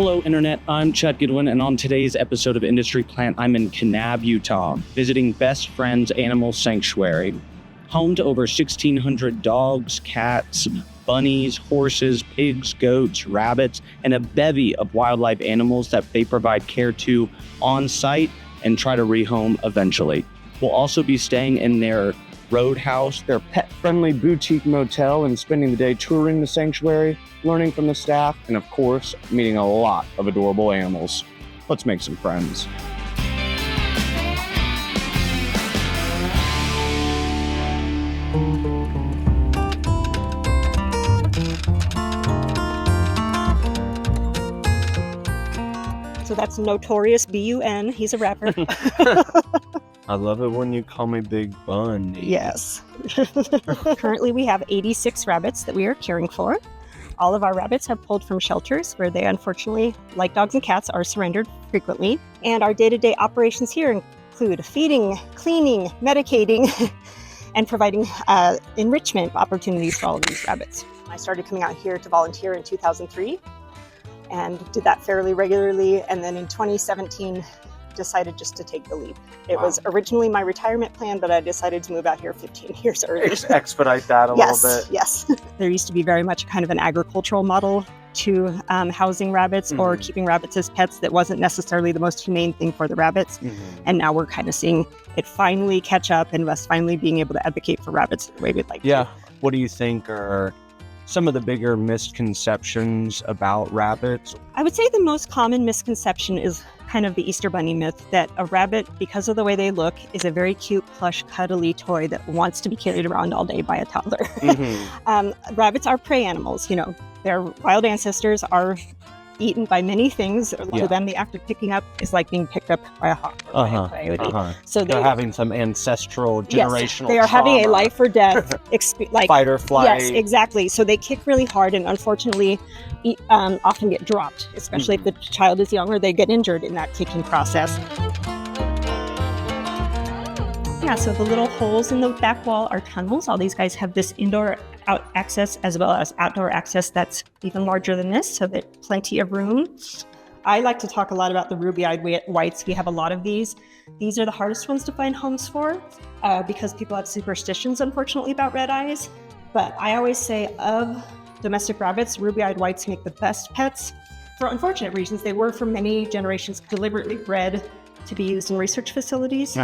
Hello, Internet. I'm Chad Goodwin, and on today's episode of Industry Plant, I'm in Kanab, Utah, visiting Best Friends Animal Sanctuary, home to over 1,600 dogs, cats, bunnies, horses, pigs, goats, rabbits, and a bevy of wildlife animals that they provide care to on site and try to rehome eventually. We'll also be staying in their Roadhouse, their pet-friendly boutique motel, and spending the day touring the sanctuary, learning from the staff, and of course, meeting a lot of adorable animals. Let's make some friends. So that's Notorious B-U-N. He's a rapper. I love it when you call me Big Bun. Yes. Currently, we have 86 rabbits that we are caring for. All of our rabbits have pulled from shelters where they unfortunately, like dogs and cats, are surrendered frequently. And our day-to-day operations here include feeding, cleaning, medicating, and providing enrichment opportunities for all of these rabbits. I started coming out here to volunteer in 2003 and did that fairly regularly. And then in 2017, decided just to take the leap. It was originally my retirement plan, but I decided to move out here 15 years early. Expedite that a little bit. Yes. There used to be very much kind of an agricultural model to housing rabbits or keeping rabbits as pets that wasn't necessarily the most humane thing for the rabbits. And now we're kind of seeing it finally catch up and us finally being able to advocate for rabbits the way we'd like to. What do you think are some of the bigger misconceptions about rabbits? I would say the most common misconception is kind of the Easter Bunny myth that a rabbit, because of the way they look, is a very cute, plush, cuddly toy that wants to be carried around all day by a toddler. Rabbits are prey animals. You know, their wild ancestors are eaten by many things. To them, the act of picking up is like being picked up by a hawk or by a coyote. So they're having some ancestral, generational they are trauma. having a life or death fight or flight. Yes, exactly. So they kick really hard and unfortunately often get dropped, especially if the child is young or they get injured in that kicking process. Yeah, so the little holes in the back wall are tunnels. All these guys have this indoor access as well as outdoor access that's even larger than this, so there's plenty of room. I like to talk a lot about the ruby-eyed whites. We have a lot of these. These are the hardest ones to find homes for because people have superstitions, unfortunately, about red eyes. But I always say of domestic rabbits, ruby-eyed whites make the best pets. For unfortunate reasons, they were for many generations deliberately bred to be used in research facilities.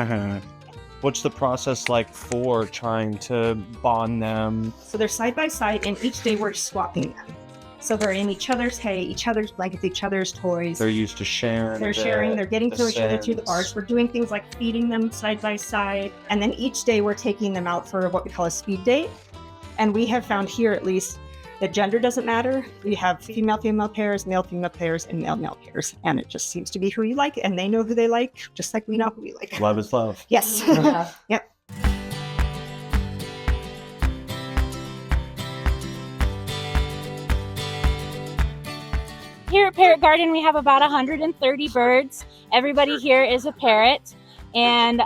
What's the process like for trying to bond them? So they're side by side, and each day we're swapping them. So they're in each other's hay, each other's blankets, each other's toys. They're used to sharing. They're sharing, they're getting to each other through the bars. We're doing things like feeding them side by side. And then each day we're taking them out for what we call a speed date. And we have found here, at least, that gender doesn't matter. We have female-female pairs, male-female pairs, and male-male pairs. And it just seems to be who you like, and they know who they like, just like we know who we like. Love is love. Yes. Yep. Here at Parrot Garden, we have about 130 birds. Everybody here is a parrot. And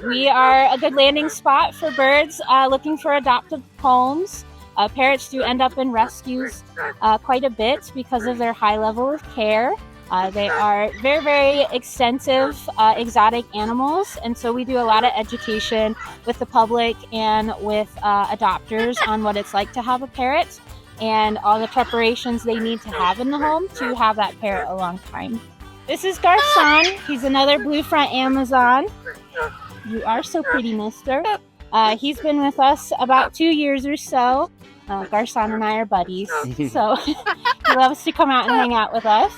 we are a good landing spot for birds looking for adoptive homes. Parrots do end up in rescues quite a bit because of their high level of care. They are very, very extensive exotic animals, and so we do a lot of education with the public and with adopters on what it's like to have a parrot and all the preparations they need to have in the home to have that parrot a long time. This is Garcon. He's another blue front Amazon. You are so pretty, mister. He's been with us about 2 years or so. Garcon and I are buddies, so he loves to come out and hang out with us.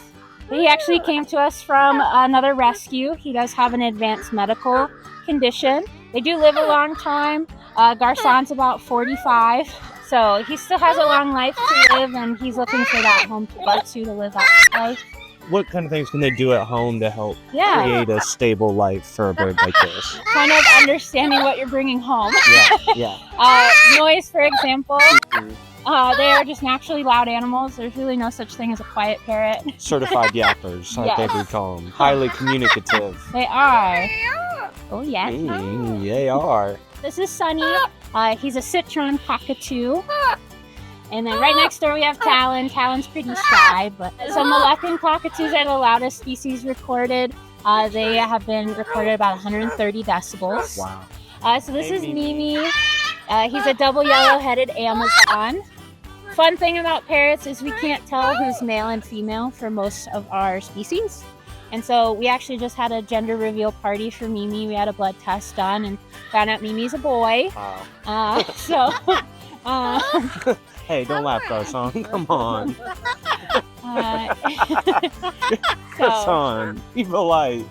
He actually came to us from another rescue. He does have an advanced medical condition. They do live a long time. Garcon's about 45, so he still has a long life to live, and he's looking for that home to go to live out his life. What kind of things can they do at home to help create a stable life for a bird like this? Kind of understanding what you're bringing home. Noise, for example. They are just naturally loud animals. There's really no such thing as a quiet parrot. Certified yappers, like they call them. Highly communicative. They are. Oh, yes. They are. This is Sunny. He's a citron cockatoo. And then right next door we have Talon. Talon's pretty shy, but so Moluccan cockatoos are the loudest species recorded. They have been recorded about 130 decibels. Wow. So this is Mimi. He's a double yellow-headed Amazon. Fun thing about parrots is we can't tell who's male and female for most of our species. And so we actually just had a gender reveal party for Mimi. We had a blood test done and found out Mimi's a boy. Wow. Hey, don't laugh, Garcon. Come on. Garcon, keep it light.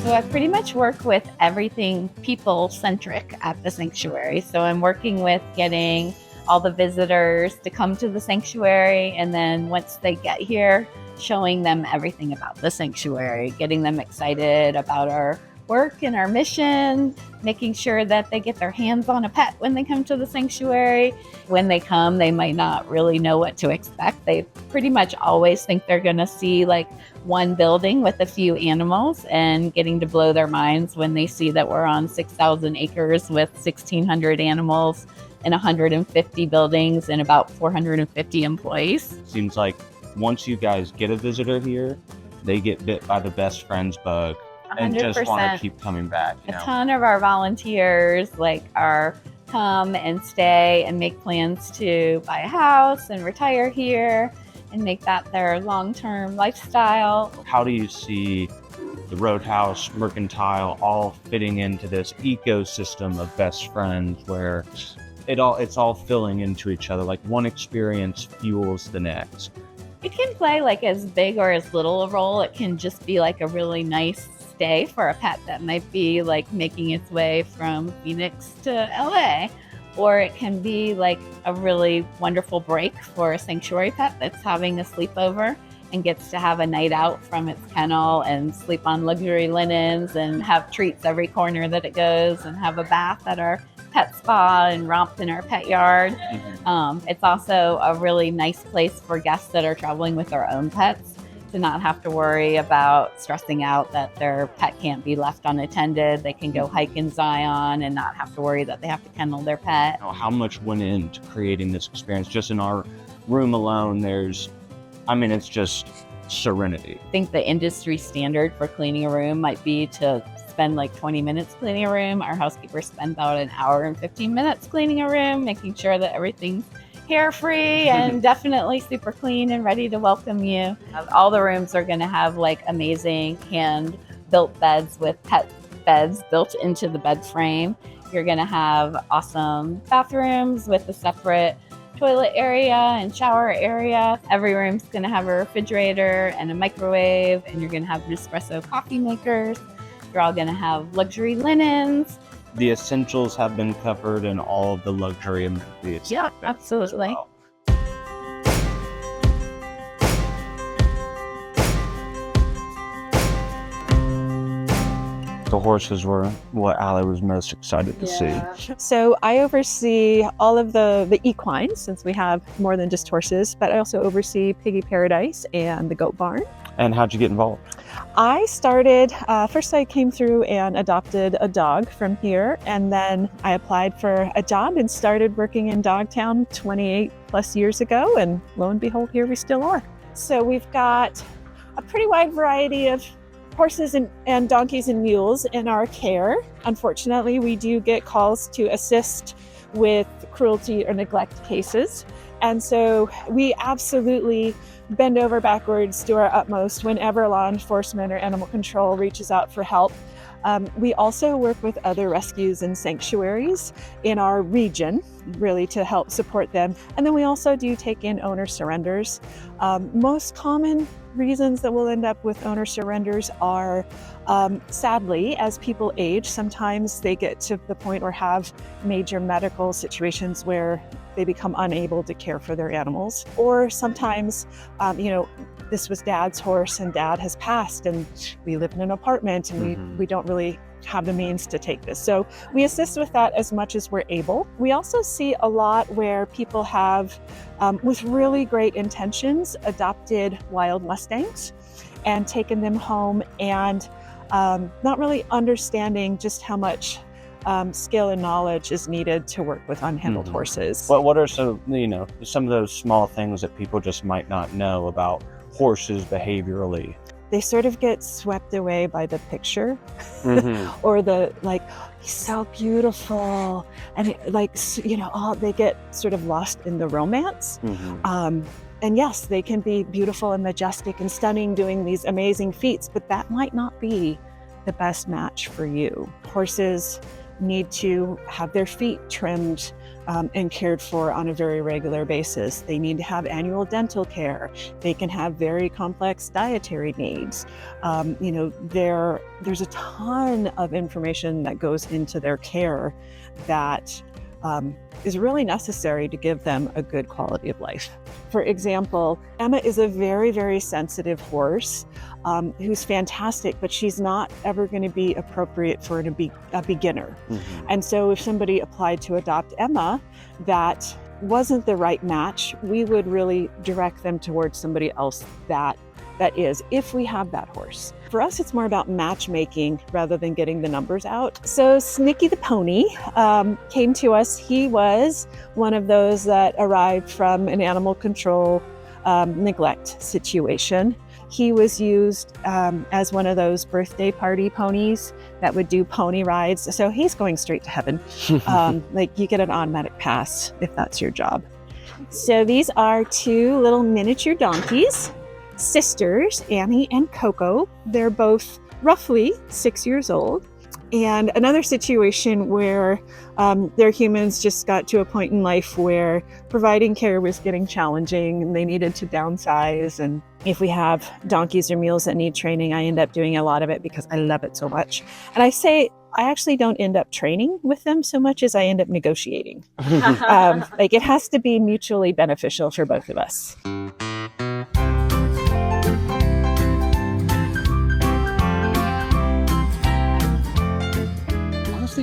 So I pretty much work with everything people-centric at the sanctuary. So I'm working with getting all the visitors to come to the sanctuary, and then once they get here, showing them everything about the sanctuary, getting them excited about our work and our mission, making sure that they get their hands on a pet when they come to the sanctuary. When they come, they might not really know what to expect. They pretty much always think they're going to see like one building with a few animals, and getting to blow their minds when they see that we're on 6,000 acres with 1,600 animals and 150 buildings and about 450 employees. Seems like once you guys get a visitor here, they get bit by the best friends bug and just want to keep coming back. A ton of our volunteers are come and stay and make plans to buy a house and retire here and make that their long-term lifestyle. How do you see the Roadhouse, Mercantile all fitting into this ecosystem of best friends where it's all filling into each other, like one experience fuels the next? It can play as big or as little a role. It can just be a really nice stay for a pet that might be making its way from Phoenix to LA. Or it can be a really wonderful break for a sanctuary pet that's having a sleepover and gets to have a night out from its kennel and sleep on luxury linens and have treats every corner that it goes and have a bath at our pet spa and romp in our pet yard. It's also a really nice place for guests that are traveling with their own pets to not have to worry about stressing out that their pet can't be left unattended. They can go hike in Zion and not have to worry that they have to kennel their pet. How much went into creating this experience? Just in our room alone, it's just serenity. I think the industry standard for cleaning a room might be to spend 20 minutes cleaning a room. Our housekeepers spend about an hour and 15 minutes cleaning a room, making sure that everything's hair-free and definitely super clean and ready to welcome you. All the rooms are going to have amazing hand-built beds with pet beds built into the bed frame. You're going to have awesome bathrooms with a separate toilet area and shower area. Every room's going to have a refrigerator and a microwave, and you're going to have Nespresso coffee makers. You're all going to have luxury linens. The essentials have been covered and all of the luxury amenities. Yeah, absolutely. Well. The horses were what Allie was most excited to see. So I oversee all of the equines, since we have more than just horses, but I also oversee Piggy Paradise and the goat barn. And how'd you get involved? I started, first I came through and adopted a dog from here, and then I applied for a job and started working in Dogtown 28 plus years ago, and lo and behold, here we still are. So we've got a pretty wide variety of horses and donkeys and mules in our care. Unfortunately, we do get calls to assist with cruelty or neglect cases. And so we absolutely bend over backwards, do our utmost whenever law enforcement or animal control reaches out for help. We also work with other rescues and sanctuaries in our region, really to help support them. And then we also do take in owner surrenders. Most common reasons that we'll end up with owner surrenders are, sadly, as people age, sometimes they get to the point or have major medical situations where they become unable to care for their animals. Or sometimes, this was Dad's horse and Dad has passed and we live in an apartment and we don't really have the means to take this. So we assist with that as much as we're able. We also see a lot where people have, with really great intentions, adopted wild Mustangs and taken them home and not really understanding just how much skill and knowledge is needed to work with unhandled horses. What are some of those small things that people just might not know about horses behaviorally? They sort of get swept away by the picture or the like, he's so beautiful. And they get sort of lost in the romance. And yes, they can be beautiful and majestic and stunning doing these amazing feats, but that might not be the best match for you. Horses need to have their feet trimmed and cared for on a very regular basis. They need to have annual dental care. They can have very complex dietary needs. There's a ton of information that goes into their care that is really necessary to give them a good quality of life. For example, Emma is a very, very sensitive horse who's fantastic, but she's not ever going to be appropriate for a beginner. And so if somebody applied to adopt Emma that wasn't the right match, we would really direct them towards somebody else that is, if we have that horse. For us, it's more about matchmaking rather than getting the numbers out. So Snicky the pony came to us. He was one of those that arrived from an animal control neglect situation. He was used as one of those birthday party ponies that would do pony rides. So he's going straight to heaven. You get an automatic pass if that's your job. So these are two little miniature donkeys. Sisters, Annie and Coco. They're both roughly 6 years old. And another situation where their humans just got to a point in life where providing care was getting challenging and they needed to downsize. And if we have donkeys or mules that need training, I end up doing a lot of it because I love it so much. And I actually don't end up training with them so much as I end up negotiating. It has to be mutually beneficial for both of us.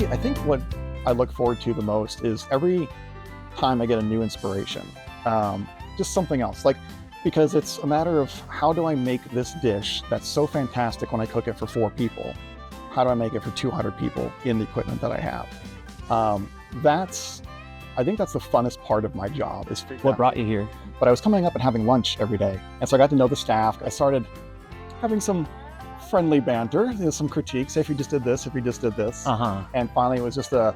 I think what I look forward to the most is every time I get a new inspiration, just something else. Because it's a matter of how do I make this dish that's so fantastic when I cook it for 4 people? How do I make it for 200 people in the equipment that I have? I think that's the funnest part of my job. What brought you here? But I was coming up and having lunch every day. And so I got to know the staff. I started having some friendly banter, some critiques. If you just did this, if you just did this. And finally it was just why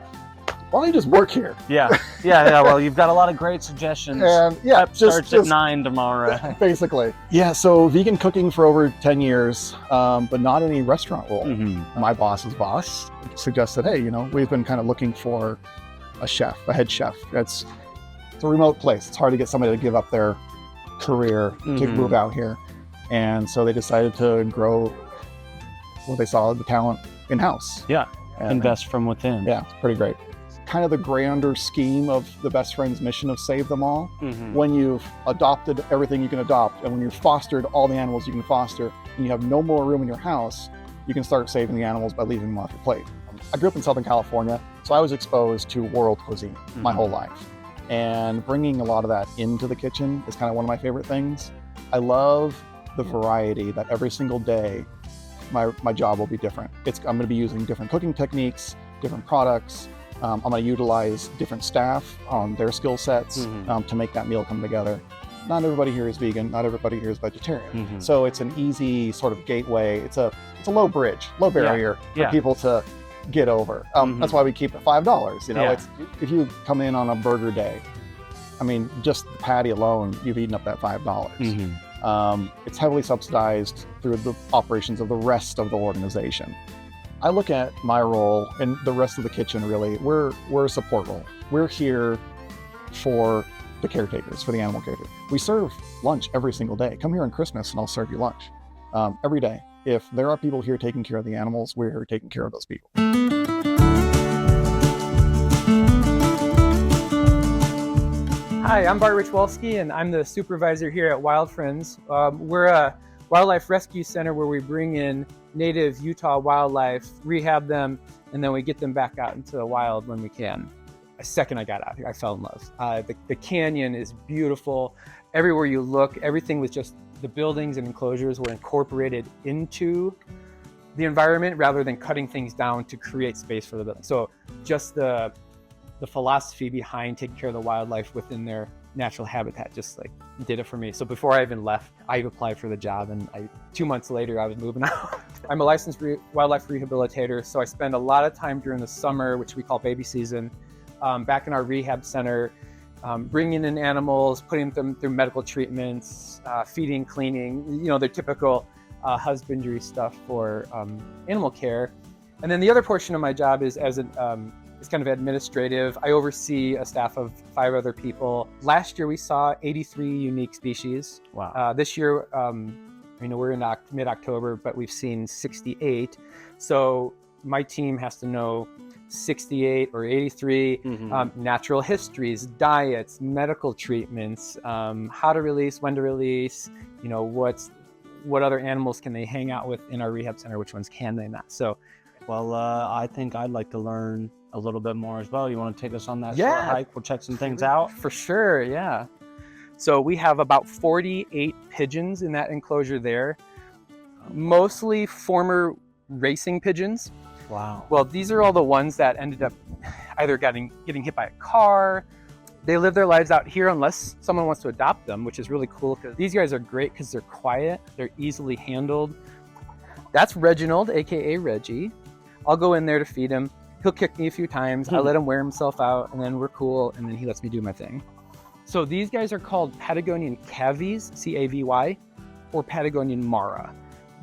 don't you just work here? Yeah. Well, you've got a lot of great suggestions. And starts at 9 tomorrow. Basically. Yeah, so vegan cooking for over 10 years, but not any restaurant role. My boss's boss suggested, hey, we've been kind of looking for a head chef. It's a remote place. It's hard to get somebody to give up their career to move out here. And so they decided to grow they saw the talent in-house. Yeah, invest from within. Yeah, it's pretty great. Kind of the grander scheme of the Best Friends mission of Save Them All. When you've adopted everything you can adopt, and when you've fostered all the animals you can foster, and you have no more room in your house, you can start saving the animals by leaving them off your plate. I grew up in Southern California, so I was exposed to world cuisine my whole life. And bringing a lot of that into the kitchen is kind of one of my favorite things. I love the variety that every single day my job will be different. I'm going to be using different cooking techniques, different products. I'm going to utilize different staff on their skill sets to make that meal come together. Not everybody here is vegan. Not everybody here is vegetarian. So it's an easy sort of gateway. It's a low barrier for people to get over. That's why we keep it $5. If you come in on a burger day, just the patty alone, you've eaten up that $5. It's heavily subsidized through the operations of the rest of the organization. I look at my role and the rest of the kitchen, really, we're a support role. We're here for the caretakers, for the animal caretakers. We serve lunch every single day. Come here on Christmas and I'll serve you lunch every day. If there are people here taking care of the animals, we're here taking care of those people. Hi, I'm Bart Richwolski, and I'm the supervisor here at Wild Friends. We're a wildlife rescue center where we bring in native Utah wildlife, rehab them, and then we get them back out into the wild when we can. The second I got out here, I fell in love. The canyon is beautiful. Everywhere you look, everything was just, the buildings and enclosures were incorporated into the environment rather than cutting things down to create space for the building. So just the philosophy behind taking care of the wildlife within their natural habitat just like did it for me. So before I even left, I applied for the job, and 2 months later I was moving out. I'm a licensed wildlife rehabilitator, so I spend a lot of time during the summer, which we call baby season, back in our rehab center, bringing in animals, putting them through medical treatments, feeding, cleaning, the typical husbandry stuff for animal care. And then the other portion of my job is it's kind of administrative. I oversee a staff of 5 other people. Last year we saw 83 unique species. Wow. This year, we're in mid-October, but we've seen 68. So my team has to know 68 or 83 natural histories, diets, medical treatments, how to release, when to release, what other animals can they hang out with in our rehab center, which ones can they not. So, well, I think I'd like to learn a little bit more as well. You want to take us on that Yeah. short hike? We'll check some things out. For sure, yeah. So we have about 48 pigeons in that enclosure there, mostly former racing pigeons. Wow. Well, these are all the ones that ended up either getting hit by a car. They live their lives out here unless someone wants to adopt them, which is really cool because these guys are great because they're quiet, they're easily handled. That's Reginald, aka Reggie. I'll go in there to feed him. He'll kick me a few times. I let him wear himself out, and then we're cool, and then he lets me do my thing. So these guys are called Patagonian cavies, C-A-V-Y, or Patagonian Mara.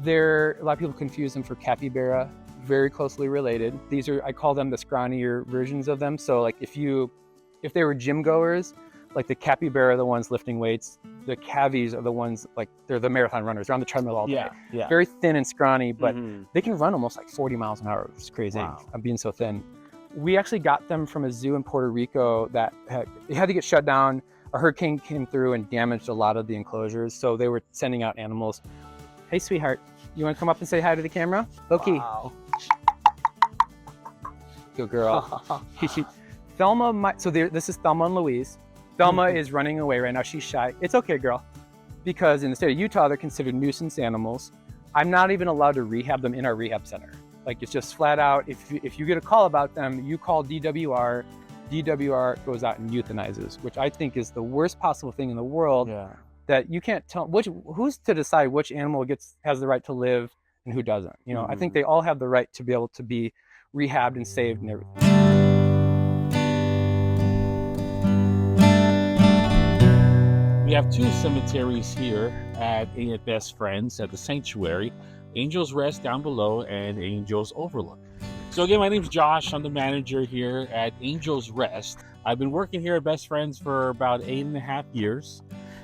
A lot of people confuse them for capybara, very closely related. I call them the scrawnier versions of them. So like if they were gym goers, like the capybara are the ones lifting weights, the cavies are the ones, like they're the marathon runners. They're on the treadmill all day. Yeah. Very thin and scrawny, but they can run almost like 40 miles an hour. It's crazy. Wow. I'm being so thin. We actually got them from a zoo in Puerto Rico that had to get shut down. A hurricane came through and damaged a lot of the enclosures. So they were sending out animals. Hey, sweetheart, you want to come up and say hi to the camera? Loki. Wow. Good girl. Thelma, this is Thelma and Louise. Thelma is running away right now. She's shy. It's okay, girl. Because in the state of Utah, they're considered nuisance animals. I'm not even allowed to rehab them in our rehab center. Like, it's just flat out, if you get a call about them, you call DWR. DWR goes out and euthanizes, which I think is the worst possible thing in the world. Yeah. That you can't tell who's to decide which animal has the right to live and who doesn't. I think they all have the right to be able to be rehabbed and saved and everything. We have 2 cemeteries here at Best Friends at the sanctuary, Angels Rest down below and Angels Overlook. So again, my name's Josh. I'm the manager here at Angels Rest. I've been working here at Best Friends for about 8.5 years.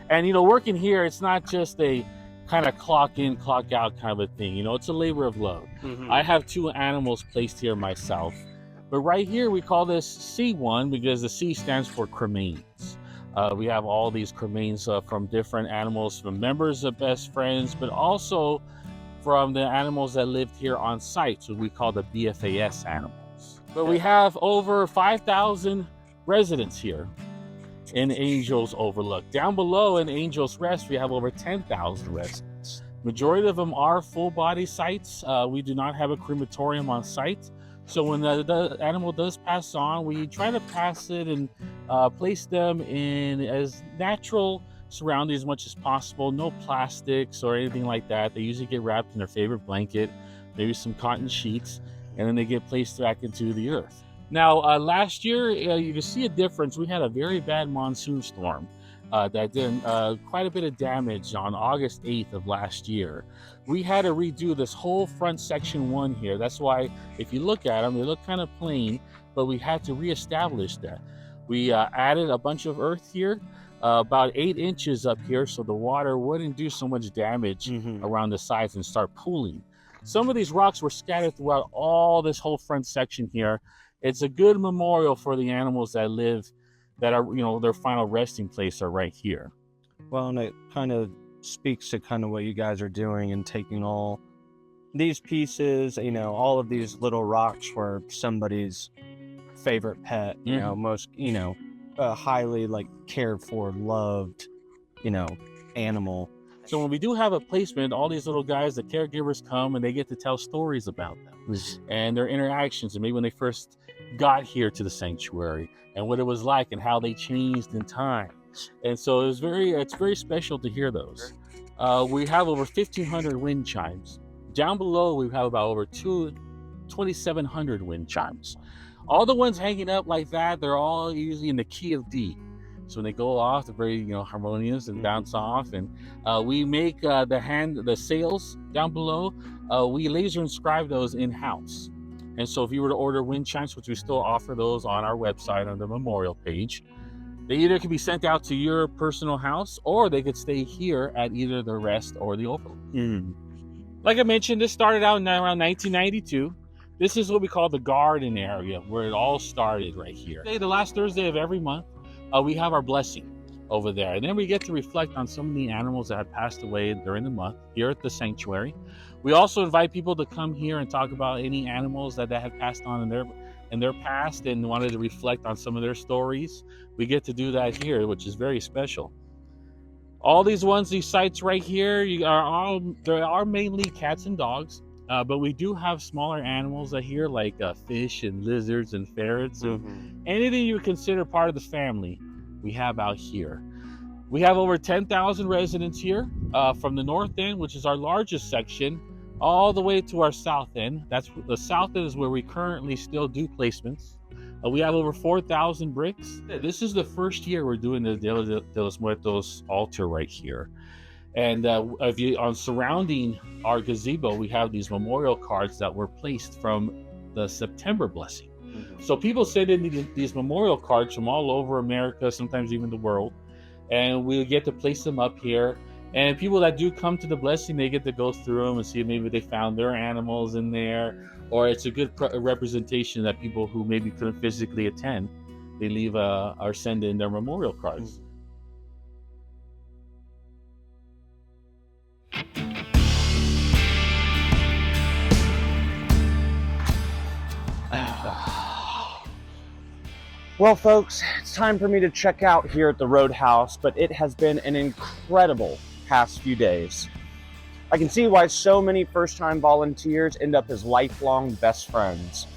And working here, it's not just a kind of clock in, clock out kind of a thing. It's a labor of love. I have 2 animals placed here myself. But right here, we call this C1 because the C stands for cremains. We have all these cremains from different animals, from members of Best Friends, but also from the animals that lived here on site. So we call the BFAS animals. But we have over 5,000 residents here in Angels Overlook. Down below in Angels Rest, we have over 10,000 residents. Majority of them are full body sites. We do not have a crematorium on site. So when the animal does pass on, we try to pass it and place them in as natural surroundings as much as possible. No plastics or anything like that. They usually get wrapped in their favorite blanket, maybe some cotton sheets, and then they get placed back into the earth. Now, last year, you can see a difference. We had a very bad monsoon storm that did quite a bit of damage on August 8th of last year. We had to redo this whole front section 1 here. That's why if you look at them, they look kind of plain, but we had to reestablish that. We added a bunch of earth here, about 8 inches up here, so the water wouldn't do so much damage around the sides and start pooling. Some of these rocks were scattered throughout all this whole front section here. It's a good memorial for the animals that live, that are, their final resting place are right here. Well, and it kind of speaks to kind of what you guys are doing and taking all these pieces, all of these little rocks were somebody's favorite pet, most, highly cared for, loved, animal. So when we do have a placement, all these little guys, the caregivers come and they get to tell stories about them and their interactions, and maybe when they first got here to the sanctuary and what it was like and how they changed in time. And so it's very special to hear those. We have over 1,500 wind chimes. Down below, we have about over 2,700 wind chimes. All the ones hanging up like that, they're all usually in the key of D. So when they go off, they're very harmonious and bounce off. And we make the sails down below. We laser inscribe those in house. And so if you were to order wind chimes, which we still offer those on our website on the memorial page, they either can be sent out to your personal house or they could stay here at either the Rest or the Overlook. Like I mentioned, this started out around 1992. This is what we call the garden area, where it all started right here. The last Thursday of every month, we have our blessing over there. And then we get to reflect on some of the animals that have passed away during the month here at the sanctuary. We also invite people to come here and talk about any animals that have passed on in their past and wanted to reflect on some of their stories. We get to do that here, which is very special. All these sites right here, there are mainly cats and dogs. But we do have smaller animals out here like fish and lizards and ferrets. And anything you would consider part of the family, we have out here. We have over 10,000 residents here from the north end, which is our largest section, all the way to our south end. The south end is where we currently still do placements. We have over 4,000 bricks. This is the first year we're doing the Dia de los Muertos altar right here. And on surrounding our gazebo, we have these memorial cards that were placed from the September blessing. So people send in these memorial cards from all over America, sometimes even the world, and we get to place them up here. And people that do come to the blessing, they get to go through them and see if maybe they found their animals in there, or it's a good representation that people who maybe couldn't physically attend, they leave or send in their memorial cards. Well, folks, it's time for me to check out here at the Roadhouse, but it has been an incredible past few days. I can see why so many first-time volunteers end up as lifelong best friends.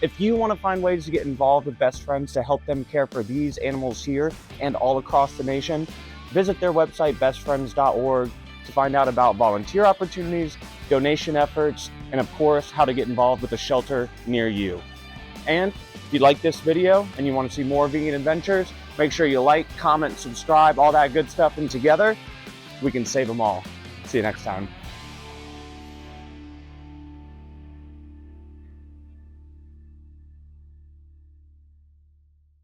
If you want to find ways to get involved with best friends to help them care for these animals here and all across the nation, visit their website, bestfriends.org, to find out about volunteer opportunities, donation efforts, and of course, how to get involved with a shelter near you. And if you like this video and you want to see more vegan adventures, make sure you like, comment, subscribe, all that good stuff, and together we can save them all. See you next time.